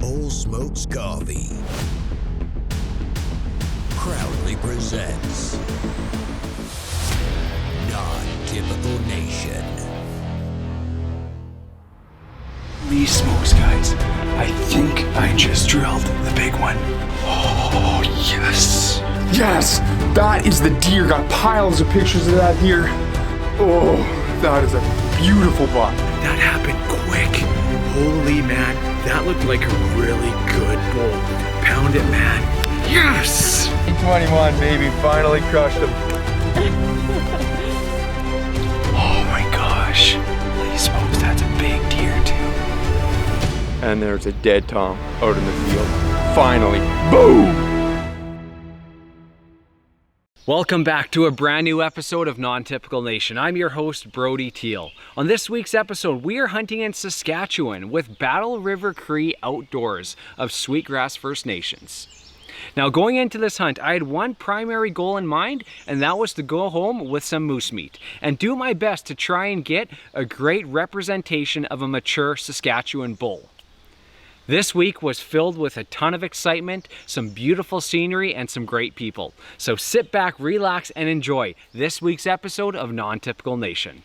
Old Smokes Coffee proudly presents Non-Typical Nation. These smokes, guys. I think I just drilled the big one. Oh, yes. Yes! That is the deer. Got piles of pictures of that deer. Oh, that is a beautiful buck. That happened quick. Holy man, that looked like a really good bull. Pound it, man. Yes! 21, baby. Finally crushed him. Oh my gosh. Holy smokes, that's a big deer too. And there's a dead tom out in the field. Finally. Boom! Welcome back to a brand new episode of Non-Typical Nation. I'm your host, Brody Teal. On this week's episode, we are hunting in Saskatchewan with Battle River Cree Outdoors of Sweetgrass First Nations. Now, going into this hunt, I had one primary goal in mind, and that was to go home with some moose meat and do my best to try and get a great representation of a mature Saskatchewan bull. This week was filled with a ton of excitement, some beautiful scenery, and some great people. So sit back, relax, and enjoy this week's episode of Non-Typical Nation.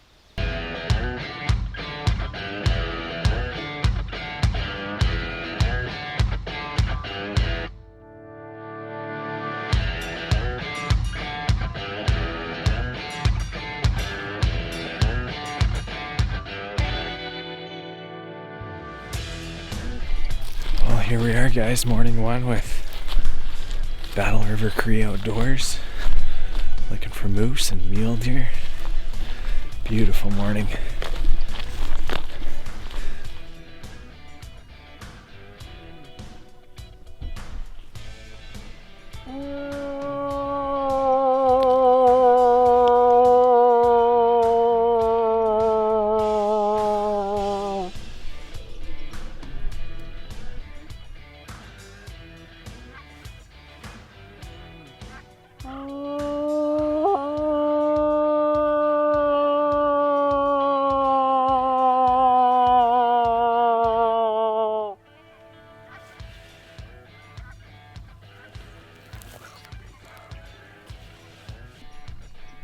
Here we are, guys, morning one with Battle River Cree Outdoors, looking for moose and mule deer. Beautiful morning.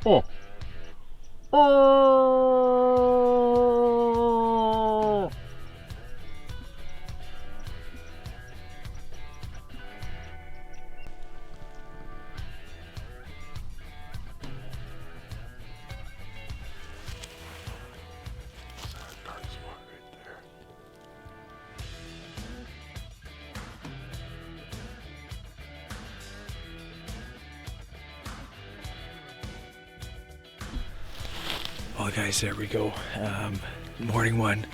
Oh. Oh. Well, guys, there we go. Morning one.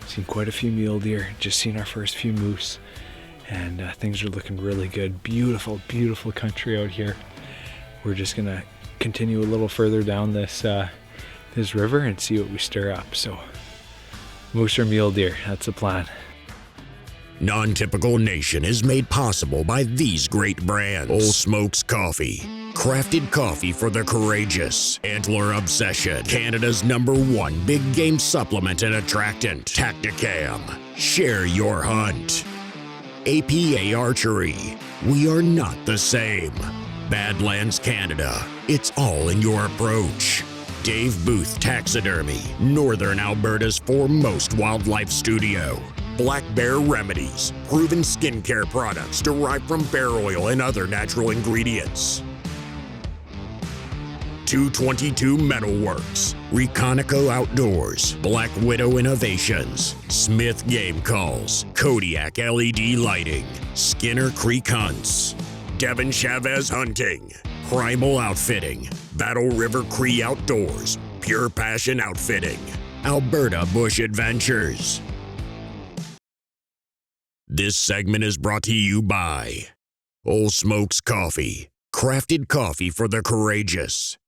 Seen quite a few mule deer. Just seen our first few moose, and things are looking really good. Beautiful, beautiful country out here. We're just gonna continue a little further down this this river and see what we stir up. So, moose or mule deer, that's the plan. Non-Typical Nation is made possible by these great brands. Old Smokes Coffee, crafted coffee for the courageous. Antler Obsession, Canada's #1 big game supplement and attractant. Tactacam, share your hunt. APA Archery, we are not the same. Badlands Canada, it's all in your approach. Dave Booth Taxidermy, Northern Alberta's foremost wildlife studio. Black Bear Remedies, proven skincare products derived from bear oil and other natural ingredients. 222 Metalworks, Reconico Outdoors, Black Widow Innovations, Smith Game Calls, Kodiak LED Lighting, Skinner Creek Hunts, Devin Chavez Hunting, Primal Outfitting, Battle River Cree Outdoors, Pure Passion Outfitting, Alberta Bush Adventures. This segment is brought to you by Old Smokes Coffee, crafted coffee for the courageous.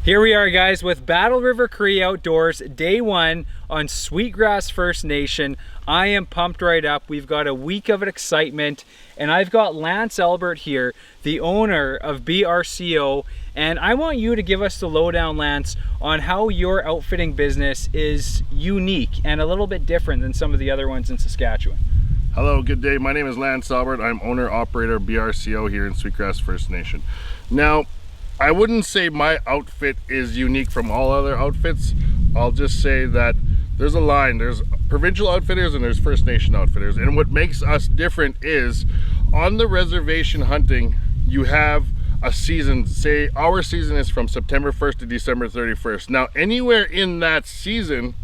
Here we are, guys, with Battle River Cree Outdoors, day one on Sweetgrass First Nation. I am pumped right up. We've got a week of excitement, and I've got Lance Albert here, the owner of BRCO, and I want you to give us the lowdown, Lance, on how your outfitting business is unique and a little bit different than some of the other ones in Saskatchewan. Hello, good day. My name is Lance Albert. I'm owner-operator of BRCO here in Sweetgrass First Nation. Now, I wouldn't say my outfit is unique from all other outfits. I'll just say that there's a line. There's provincial outfitters and there's First Nation outfitters. And what makes us different is on the reservation hunting, you have a season. Say our season is from September 1st to December 31st. Now, anywhere in that season,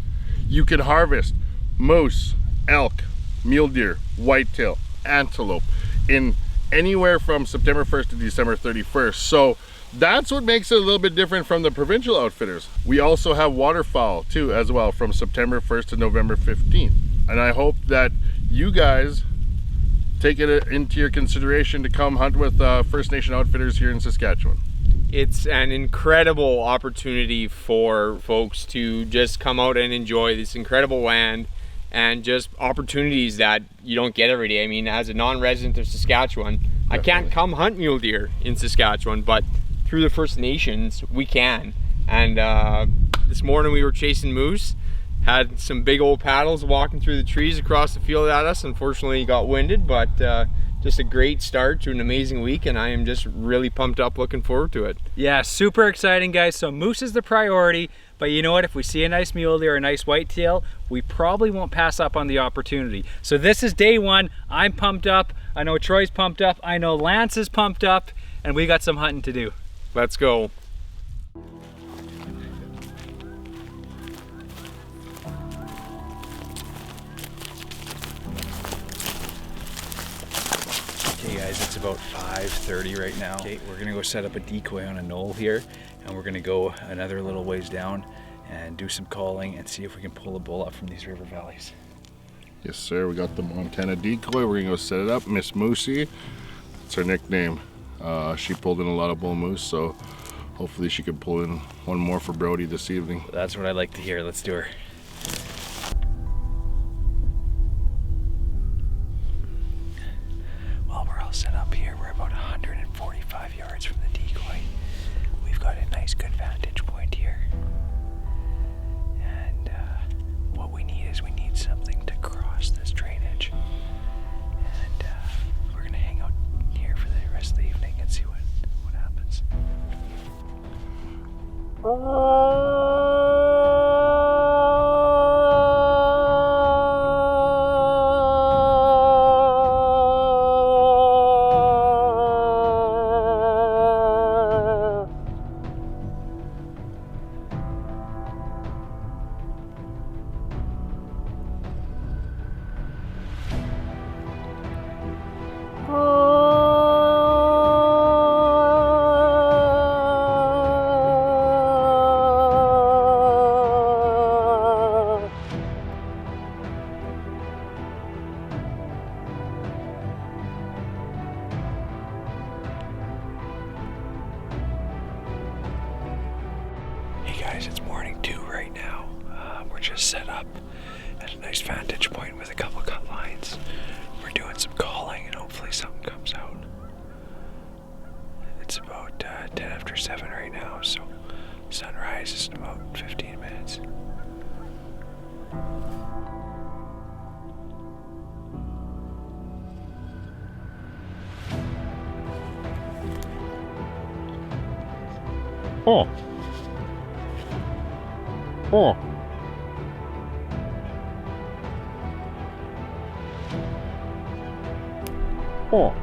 you can harvest moose, elk, mule deer, whitetail, antelope in anywhere from September 1st to December 31st. So that's what makes it a little bit different from the provincial outfitters. We also have waterfowl too as well from September 1st to November 15th. And I hope that you guys take it into your consideration to come hunt with First Nation outfitters here in Saskatchewan. It's an incredible opportunity for folks to just come out and enjoy this incredible land and just opportunities that you don't get every day. I mean, as a non-resident of Saskatchewan, I can't come hunt mule deer in Saskatchewan, but through the First Nations, we can. And this morning we were chasing moose, had some big old paddles walking through the trees across the field at us. Unfortunately, got winded, but just a great start to an amazing week, and I am just really pumped up, looking forward to it. Yeah, super exciting, guys. So moose is the priority, but you know what? If we see a nice mule deer or a nice whitetail, we probably won't pass up on the opportunity. So this is day one. I'm pumped up. I know Troy's pumped up. I know Lance is pumped up, and we got some hunting to do. Let's go. Okay guys, it's about 5:30 right now. Okay, we're gonna go set up a decoy on a knoll here, and we're gonna go another little ways down and do some calling and see if we can pull a bull up from these river valleys. Yes sir, we got the Montana decoy. We're gonna go set it up. Miss Moosey, that's her nickname. She pulled in a lot of bull moose, so hopefully she can pull in one more for Brody this evening. That's what I like to hear. Let's do her. Well, we're all set up here. We're about 145 yards from the decoy. We've got a nice good vantage point here. And what we need is we need something to cross this drainage. And we're gonna hang out here for the rest of the evening and see what happens. Hey guys, it's morning 2 right now. We're just set up at a nice vantage point with a couple cut lines. We're doing some calling and hopefully something comes out. It's about 10 after 7 right now, so sunrise is in about 15 minutes. Oh. Oh. Oh.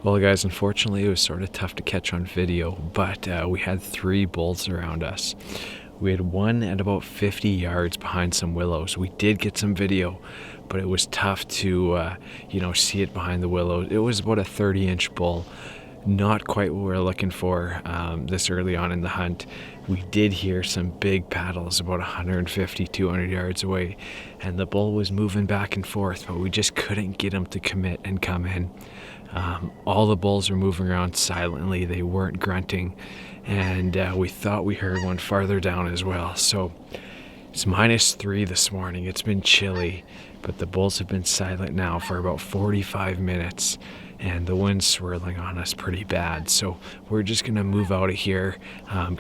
Well guys, unfortunately it was sort of tough to catch on video, but we had 3 bulls around us. We had one at about 50 yards behind some willows. We did get some video, but it was tough to see it behind the willows. It was about a 30-inch bull, not quite what we're looking for this early on in the hunt. We did hear some big paddles about 150, 200 yards away, and the bull was moving back and forth, but we just couldn't get him to commit and come in. All the bulls were moving around silently. They weren't grunting, and we thought we heard one farther down as well. So it's -3 this morning. It's been chilly, but the bulls have been silent now for about 45 minutes, and the wind's swirling on us pretty bad. So we're just gonna move out of here,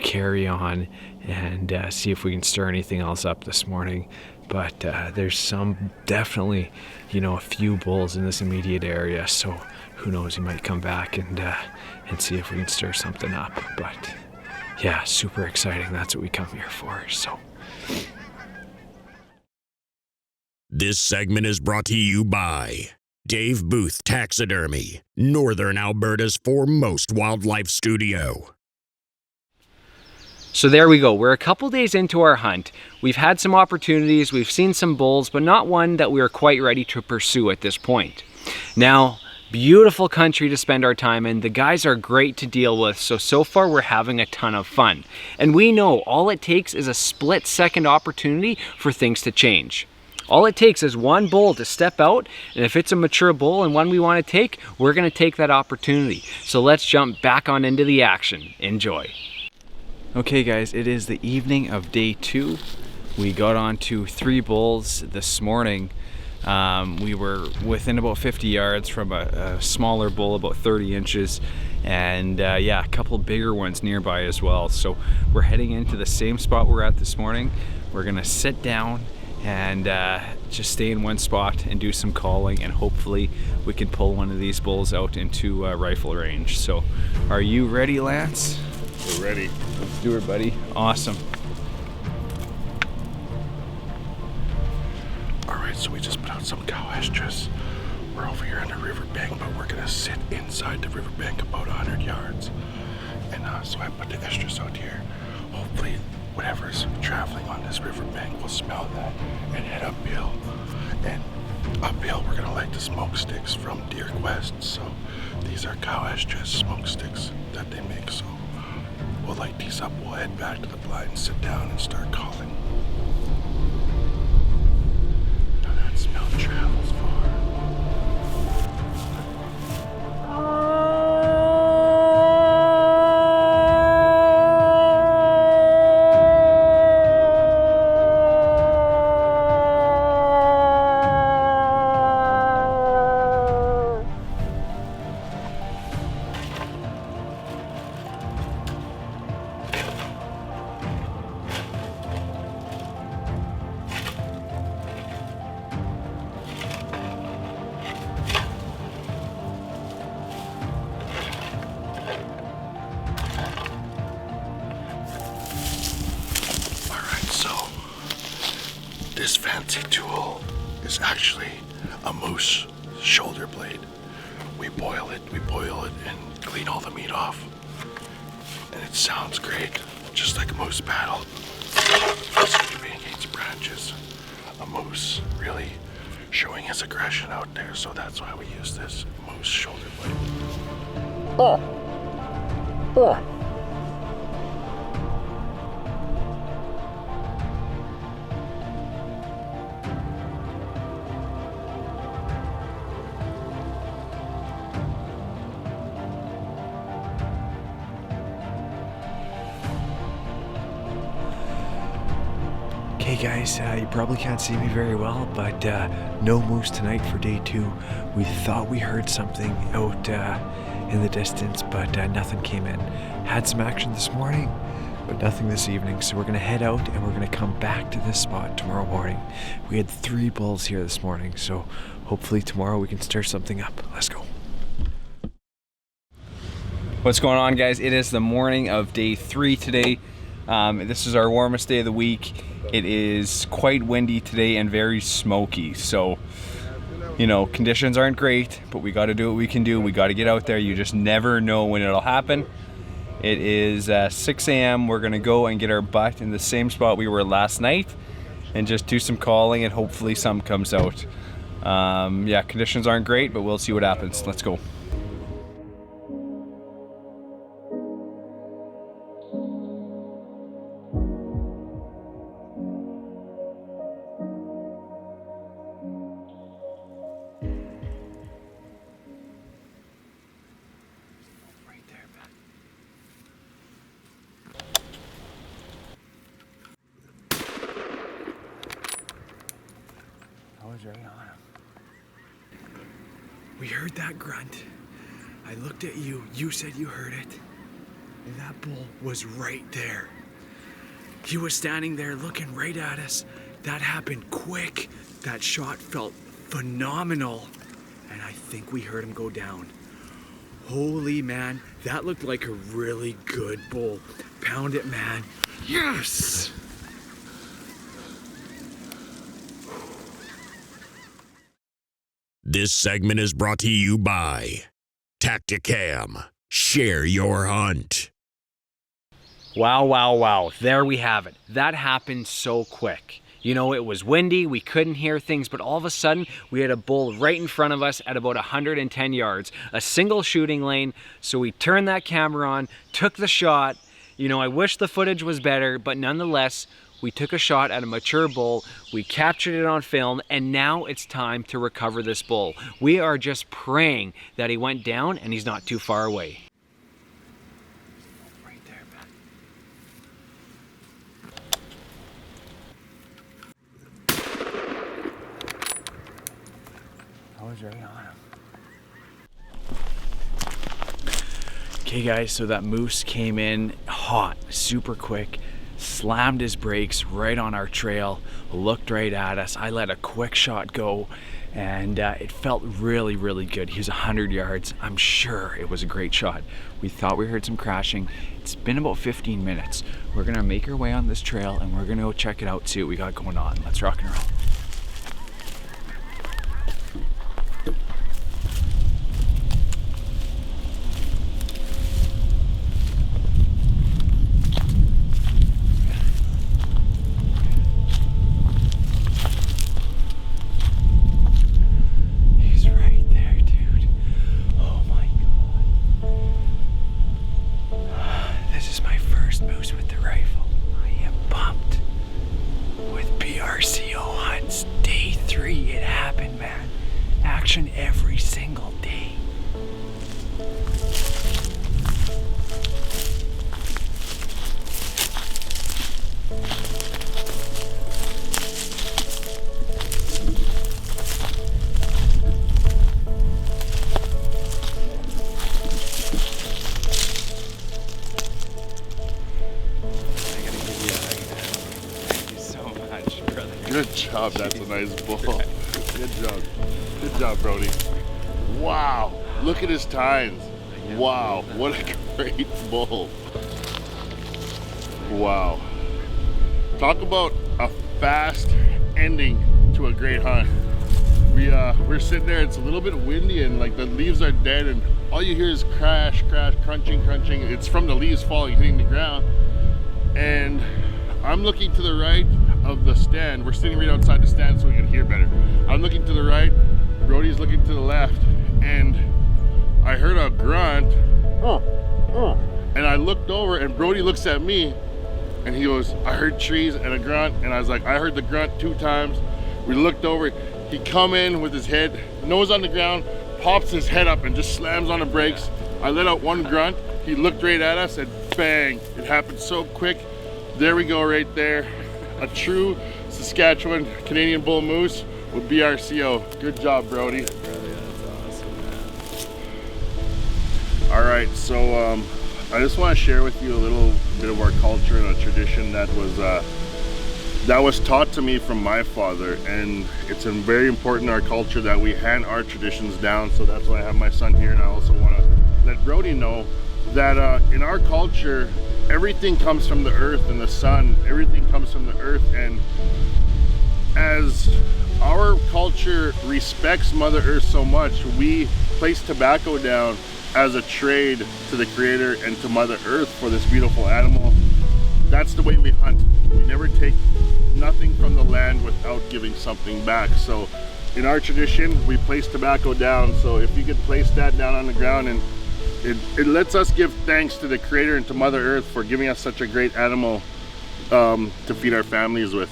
carry on, and see if we can stir anything else up this morning. But there's definitely, a few bulls in this immediate area, so who knows, he might come back and see if we can stir something up. But yeah, super exciting. That's what we come here for. So This segment is brought to you by Dave Booth Taxidermy, Northern Alberta's foremost wildlife studio. So there we go. We're a couple days into our hunt. We've had some opportunities, we've seen some bulls, but not one that we are quite ready to pursue at this point. Now, beautiful country to spend our time in. The guys are great to deal with, so far we're having a ton of fun. And we know all it takes is a split-second opportunity for things to change. All it takes is one bull to step out, and if it's a mature bull and one we want to take, we're going to take that opportunity. So let's jump back on into the action. Enjoy. okay guys, it is the evening of day 2. We got onto 3 bulls this morning. We were within about 50 yards from a smaller bull, about 30 inches, and yeah, a couple bigger ones nearby as well. So we're heading into the same spot we're at this morning. We're gonna sit down and just stay in one spot and do some calling, and hopefully we can pull one of these bulls out into rifle range. So are you ready, Lance? We're ready. Let's do it, buddy. Awesome. Alright, so we just put out some cow estrus. We're over here on the riverbank, but we're gonna sit inside the riverbank about 100 yards. And so I put the estrus out here. Hopefully whatever's traveling on this riverbank will smell that and head uphill. And uphill we're gonna light the smoke sticks from Deer Quest. So these are cow estrus smoke sticks that they make. So we'll light these up, we'll head back to the blind, sit down and start calling. Now that smell travels far. This fancy tool is actually a moose shoulder blade. We boil it and clean all the meat off. And it sounds great, just like a moose paddle. Scraping against branches. A moose really showing his aggression out there, so that's why we use this moose shoulder blade. Okay guys, you probably can't see me very well, but no moose tonight for day 2. We thought we heard something out in the distance, but nothing came in. Had some action this morning, but nothing this evening. So we're gonna head out and we're gonna come back to this spot tomorrow morning. We had 3 bulls here this morning, so hopefully tomorrow we can stir something up. Let's go. What's going on, guys? It is the morning of day 3 today. This is our warmest day of the week. It is quite windy today and very smoky, so you know, conditions aren't great, but we got to do what we can do. We got to get out there. You just never know when it'll happen. It is 6 a.m. We're gonna go and get our butt in the same spot we were last night and just do some calling, and hopefully some comes out. Yeah, conditions aren't great, but we'll see what happens. Let's go. We heard that grunt. I looked at you. You said you heard it. And that bull was right there. He was standing there looking right at us. That happened quick. That shot felt phenomenal. And I think we heard him go down. Holy man, that looked like a really good bull. Pound it, man. Yes! This segment is brought to you by Tactacam. Share your hunt. Wow, wow, wow. There we have it. That happened so quick. You know, it was windy, we couldn't hear things, but all of a sudden, we had a bull right in front of us at about 110 yards, a single shooting lane. So we turned that camera on, took the shot. You know, I wish the footage was better, but nonetheless, we took a shot at a mature bull, we captured it on film, and now it's time to recover this bull. We are just praying that he went down and he's not too far away. Right on him. Okay guys, so that moose came in hot, super quick, slammed his brakes right on our trail, looked right at us. I let a quick shot go and it felt really, really good. He was 100 yards. I'm sure it was a great shot. We thought we heard some crashing. It's been about 15 minutes. We're gonna make our way on this trail and we're gonna go check it out, see what we got going on. Let's rock and roll. Every single day. Thank you so much, brother. Good job, that's a nice bull. Good job. Good job, Brody. Wow, look at his tines. Wow, what a great bull. Wow. Talk about a fast ending to a great hunt. We're sitting there, it's a little bit windy and like the leaves are dead and all you hear is crash, crash, crunching, crunching. It's from the leaves falling, hitting the ground. And I'm looking to the right of the stand. We're sitting right outside the stand so we can hear better. I'm looking to the right, Brody's looking to the left, and I heard a grunt. And I looked over and Brody looks at me and he goes, I heard trees and a grunt. And I was like, I heard the grunt 2 times. We looked over, he come in with his head, nose on the ground, pops his head up and just slams on the brakes. I let out one grunt, he looked right at us and bang, it happened so quick. There we go right there. A true Saskatchewan Canadian bull moose with BRCO. Good job, Brody. That's awesome, man. All right, so I just want to share with you a little bit of our culture and a tradition that was taught to me from my father, and it's very important in our culture that we hand our traditions down. So that's why I have my son here, and I also want to let Brody know that in our culture, everything comes from the earth and the sun. Everything comes from the earth, and as our culture respects Mother Earth so much, we place tobacco down as a trade to the Creator and to Mother Earth for this beautiful animal. That's the way we hunt. We never take nothing from the land without giving something back. So in our tradition, we place tobacco down. So if you could place that down on the ground, and it lets us give thanks to the Creator and to Mother Earth for giving us such a great animal to feed our families with.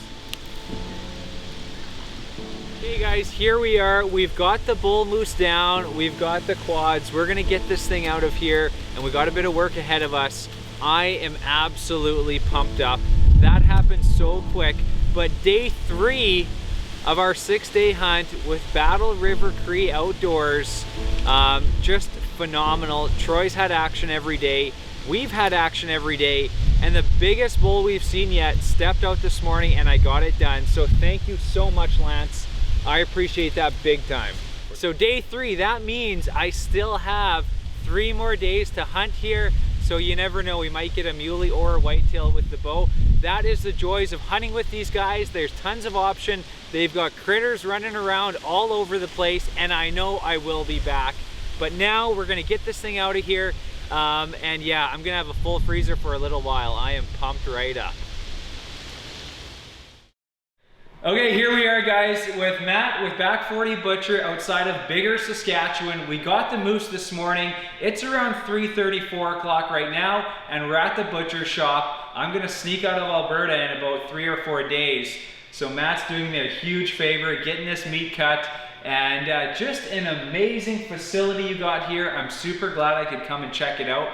Hey guys, here we are. We've got the bull moose down, we've got the quads. We're gonna get this thing out of here, and we got a bit of work ahead of us. I am absolutely pumped up. That happened so quick, but day 3 of our 6-day hunt with Battle River Cree Outdoors. Just phenomenal. Troy's had action every day. We've had action every day. And the biggest bull we've seen yet stepped out this morning and I got it done. So thank you so much, Lance. I appreciate that big time. So day 3, that means I still have 3 more days to hunt here. So you never know, we might get a muley or a whitetail with the bow. That is the joys of hunting with these guys. There's tons of option. They've got critters running around all over the place, and I know I will be back. But now we're gonna get this thing out of here. And yeah, I'm gonna have a full freezer for a little while. I am pumped right up. Okay, here we are, guys, with Matt with Back 40 Butcher outside of Bigger, Saskatchewan. We got the moose this morning. It's around 3:30, 4 o'clock right now, and we're at the butcher shop. I'm gonna sneak out of Alberta in about 3 or 4 days. So Matt's doing me a huge favor, getting this meat cut, and just an amazing facility you got here. I'm super glad I could come and check it out.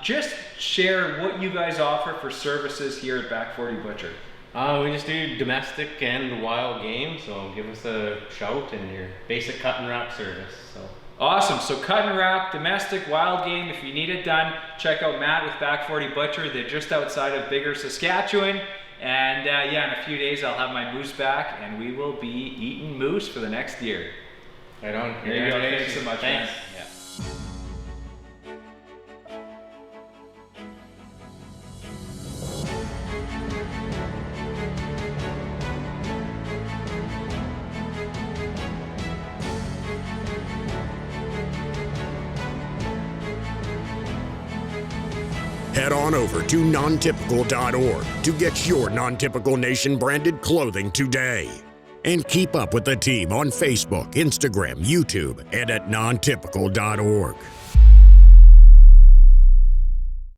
Just share what you guys offer for services here at Back 40 Butcher. We just do domestic and wild game, so give us a shout and your basic cut and wrap service. So. Awesome, so cut and wrap, domestic, wild game. If you need it done, check out Matt with Back 40 Butcher. They're just outside of Bigger, Saskatchewan. And yeah, in a few days I'll have my moose back and we will be eating moose for the next year. Right on. There you go, thanks so much, Thanks. man. Yeah. Head on over to nontypical.org to get your Non-Typical Nation branded clothing today. And keep up with the team on Facebook, Instagram, YouTube, and at nontypical.org.